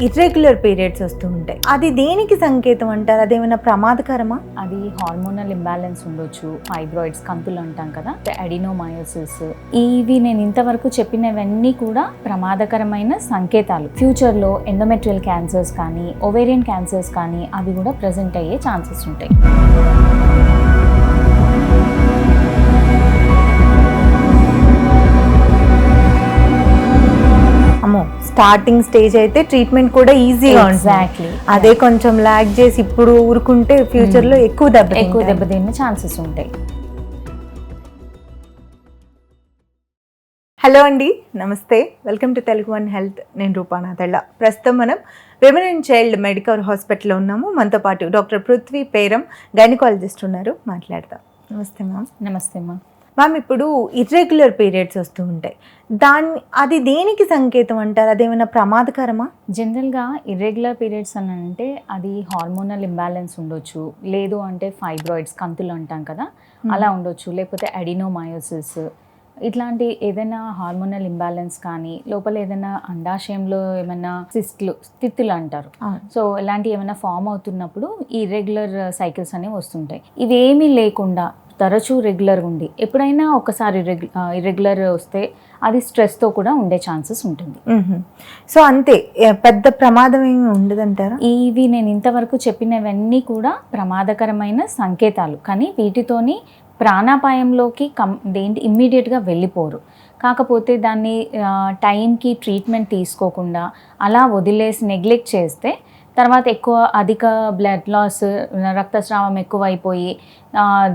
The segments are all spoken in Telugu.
ఇర్రెగ్యులర్ పీరియడ్స్ వస్తూ ఉంటాయి. అది దేనికి సంకేతం అంటారు? అదేమైనా ప్రమాదకరమా? అది హార్మోనల్ ఇంబ్యాలెన్స్ ఉండొచ్చు, ఫైబ్రాయిడ్స్ కంతులు అంటాం కదా, అడినోమయోసిస్. ఇవి నేను ఇంతవరకు చెప్పినవన్నీ కూడా ప్రమాదకరమైన సంకేతాలు. ఫ్యూచర్లో ఎండోమెట్రియల్ క్యాన్సర్స్ కానీ, ఓవేరియన్ క్యాన్సర్స్ కానీ అవి కూడా ప్రెజెంట్ అయ్యే ఛాన్సెస్ ఉంటాయి. స్టార్టింగ్ స్టేజ్ అయితే ట్రీట్మెంట్ కూడా ఈజీగా ఎగ్జాక్ట్లీ. అదే కొంచెం లాగ్ చేసి ఇప్పుడు ఊరుకుంటే ఫ్యూచర్ లో ఎక్కువ దెబ్బతినే ఛాన్సెస్ ఉంటాయి. హలో అండి, నమస్తే, welcome to Telugu one health. నేను రూపానాథళ్ళ. ప్రస్తుతం మనం విమెన్ అండ్ చైల్డ్ మెడికల్ హాస్పిటల్లో ఉన్నాము. మనతో పాటు డాక్టర్ పృథ్వీ పేరం, గైనకాలజిస్ట్ ఉన్నారు. మాట్లాడదాం. నమస్తే మ్యామ్. నమస్తే మ్యామ్. మ్యామ్, ఇప్పుడు ఇర్రెగ్యులర్ పీరియడ్స్ వస్తూ ఉంటాయి, అది దేనికి సంకేతం అంటారు? అదేమైనా ప్రమాదకరమా? జనరల్గా ఇర్రెగ్యులర్ పీరియడ్స్ అని అంటే అది హార్మోనల్ ఇంబ్యాలెన్స్ ఉండొచ్చు, లేదు అంటే ఫైబ్రాయిడ్స్ కంతులు అంటాం కదా, అలా ఉండొచ్చు, లేకపోతే అడినోమయోసిస్, ఇట్లాంటి ఏదైనా హార్మోనల్ ఇంబ్యాలెన్స్ కానీ, లోపల ఏదైనా అండాశయంలో ఏమైనా స్థితులు అంటారు. సో ఇలాంటి ఏమైనా ఫామ్ అవుతున్నప్పుడు ఈ ఇర్రెగ్యులర్ సైకిల్స్ అనేవి వస్తుంటాయి. ఇవేమీ లేకుండా తరచూ రెగ్యులర్గా ఉండి ఎప్పుడైనా ఒకసారి ఇర్రెగ్యులర్ వస్తే అది స్ట్రెస్తో కూడా ఉండే ఛాన్సెస్ ఉంటుంది. సో అంతే, పెద్ద ప్రమాదం ఏమి ఉండదంటారా? ఇవి నేను ఇంతవరకు చెప్పినవన్నీ కూడా ప్రమాదకరమైన సంకేతాలు, కానీ వీటితోని ప్రాణాపాయంలోకి ఇమ్మీడియట్గా వెళ్ళిపోరు. కాకపోతే దాన్ని టైంకి ట్రీట్మెంట్ తీసుకోకుండా అలా వదిలేసి నెగ్లెక్ట్ చేస్తే తర్వాత అధిక బ్లడ్ లాస్, రక్తస్రావం ఎక్కువైపోయి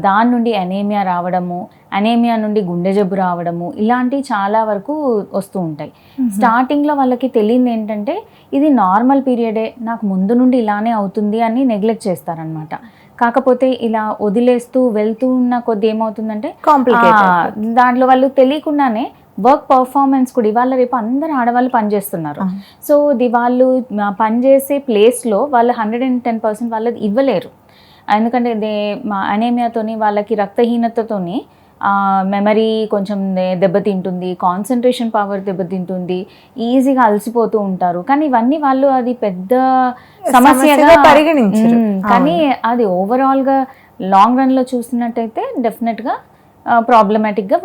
దాని నుండి అనేమియా రావడము, అనేమియా నుండి గుండె జబ్బు రావడము, ఇలాంటివి చాలా వరకు వస్తూ ఉంటాయి. స్టార్టింగ్లో వాళ్ళకి తెలియదు ఏంటంటే ఇది నార్మల్ పీరియడే, నాకు ముందు నుండి ఇలానే అవుతుంది అని నెగ్లెక్ట్ చేస్తారనమాట. కాకపోతే ఇలా వదిలేస్తూ వెళ్తూ ఉన్న కొద్ది ఏమవుతుందంటే దాంట్లో వాళ్ళు తెలియకుండానే వర్క్ పర్ఫార్మెన్స్ కూడా ఇవాళ రేపు అందరు ఆడవాళ్ళు పనిచేస్తున్నారు. సో వాళ్ళు పనిచేసే ప్లేస్లో వాళ్ళు 110% వాళ్ళది ఇవ్వలేరు. ఎందుకంటే అనేమియాతోని వాళ్ళకి రక్తహీనతతోని మెమరీ కొంచెం దెబ్బతింటుంది, కాన్సన్ట్రేషన్ పవర్ దెబ్బతింటుంది, ఈజీగా అలసిపోతూ ఉంటారు. కానీ ఇవన్నీ వాళ్ళు అది పెద్ద సమస్యగా పరిగణించారు. కానీ అది ఓవరాల్గా లాంగ్ రన్లో చూసినట్టయితే డెఫినెట్గా ప్రాబ్లమాటిక్గా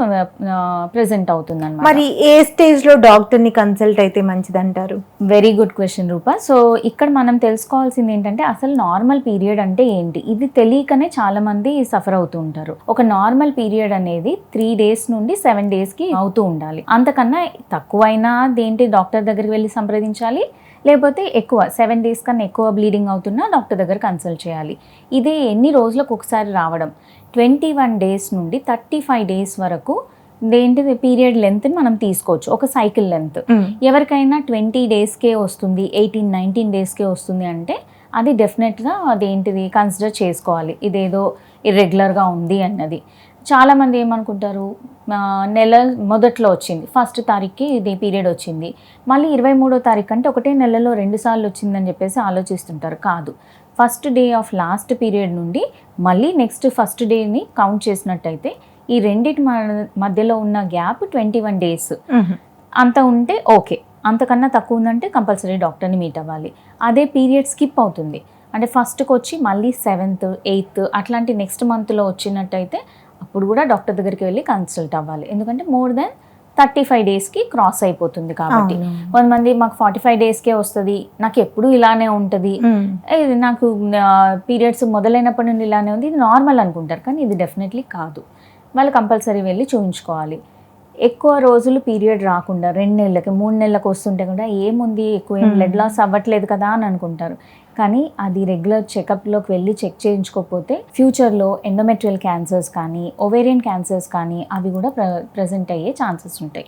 ప్రెజెంట్ అవుతుంది అన్నమాట. మరి ఏ స్టేజ్లో డాక్టర్ని కన్సల్ట్ అయితే మంచిది అంటారు? వెరీ గుడ్ క్వశ్చన్ రూపా. సో ఇక్కడ మనం తెలుసుకోవాల్సింది ఏంటంటే అసలు నార్మల్ పీరియడ్ అంటే ఏంటి, ఇది తెలియకనే చాలా మంది సఫర్ అవుతూ ఉంటారు. ఒక నార్మల్ పీరియడ్ అనేది 3 days నుండి 7 daysకి అవుతూ ఉండాలి. అంతకన్నా తక్కువైనా దేంటి డాక్టర్ దగ్గరికి వెళ్ళి సంప్రదించాలి, లేకపోతే ఎక్కువ 7 days కన్నా ఎక్కువ బ్లీడింగ్ అవుతున్నా డాక్టర్ దగ్గర కన్సల్ట్ చేయాలి. ఇది ఎన్ని రోజులకు ఒకసారి రావడం, 21 days నుండి 35 days వరకు దేంటిది పీరియడ్ లెంత్ని మనం తీసుకోవచ్చు, ఒక సైకిల్ లెంత్. ఎవరికైనా 20 daysకే వస్తుంది, 18-19 daysకే వస్తుంది అంటే అది డెఫినెట్గా అదేంటిది కన్సిడర్ చేసుకోవాలి, ఇదేదో ఇర్రెగ్యులర్గా ఉంది అన్నది. చాలామంది ఏమనుకుంటారు, నెల మొదట్లో వచ్చింది, 1st తారీఖుకి ఇది పీరియడ్ వచ్చింది, మళ్ళీ 23వ తారీఖు అంటే ఒకటే నెలలో 2 సార్లు వచ్చిందని చెప్పేసి ఆలోచిస్తుంటారు. కాదు, 1st day of last period నుండి మళ్ళీ నెక్స్ట్ 1st dayని కౌంట్ చేసినట్టయితే ఈ రెండింటి మధ్యలో ఉన్న గ్యాప్ 21 days అంత ఉంటే ఓకే. అంతకన్నా తక్కువ ఉందంటే కంపల్సరీ డాక్టర్ని మీట్ అవ్వాలి. అదే పీరియడ్ స్కిప్ అవుతుంది అంటే 1stకి వచ్చి మళ్ళీ 7th, 8th అట్లాంటి నెక్స్ట్ మంత్లో వచ్చినట్టయితే అప్పుడు కూడా డాక్టర్ దగ్గరికి వెళ్ళి కన్సల్ట్ అవ్వాలి. ఎందుకంటే మోర్ దెన్ 35 daysకి క్రాస్ అయిపోతుంది కాబట్టి. కొంతమంది మాకు 45 daysకే వస్తుంది, నాకు ఎప్పుడు ఇలానే ఉంటుంది, నాకు పీరియడ్స్ మొదలైనప్పటి నుండి ఇలానే ఉంది, ఇది నార్మల్ అనుకుంటారు. కానీ ఇది డెఫినెట్లీ కాదు. వాళ్ళు కంపల్సరీ వెళ్ళి చూయించుకోవాలి. ఎక్కువ రోజులు పీరియడ్ రాకుండా 2 నెలలకి 3 నెలలకు వస్తుంటే కూడా ఏముంది, ఎక్కువ ఏం బ్లడ్ లాస్ అవ్వట్లేదు కదా అని అనుకుంటారు. కానీ అది రెగ్యులర్ చెకప్లోకి వెళ్ళి చెక్ చేయించుకోకపోతే ఫ్యూచర్లో ఎండోమెట్రియల్ క్యాన్సర్స్ కానీ, ఓవేరియన్ క్యాన్సర్స్ కానీ అవి కూడా ప్రెజెంట్ అయ్యే ఛాన్సెస్ ఉంటాయి.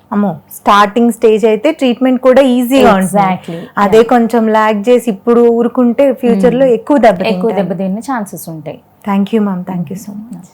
స్టార్టింగ్ స్టేజ్ అయితే ట్రీట్మెంట్ కూడా ఈజీగా ఎగ్జాక్ట్లీ. అదే కొంచెం లాగ్ చేసి ఇప్పుడు ఊరుకుంటే ఫ్యూచర్లో ఎక్కువ దెబ్బతినే ఛాన్సెస్ ఉంటాయి. Thank you ma'am, thank you so much.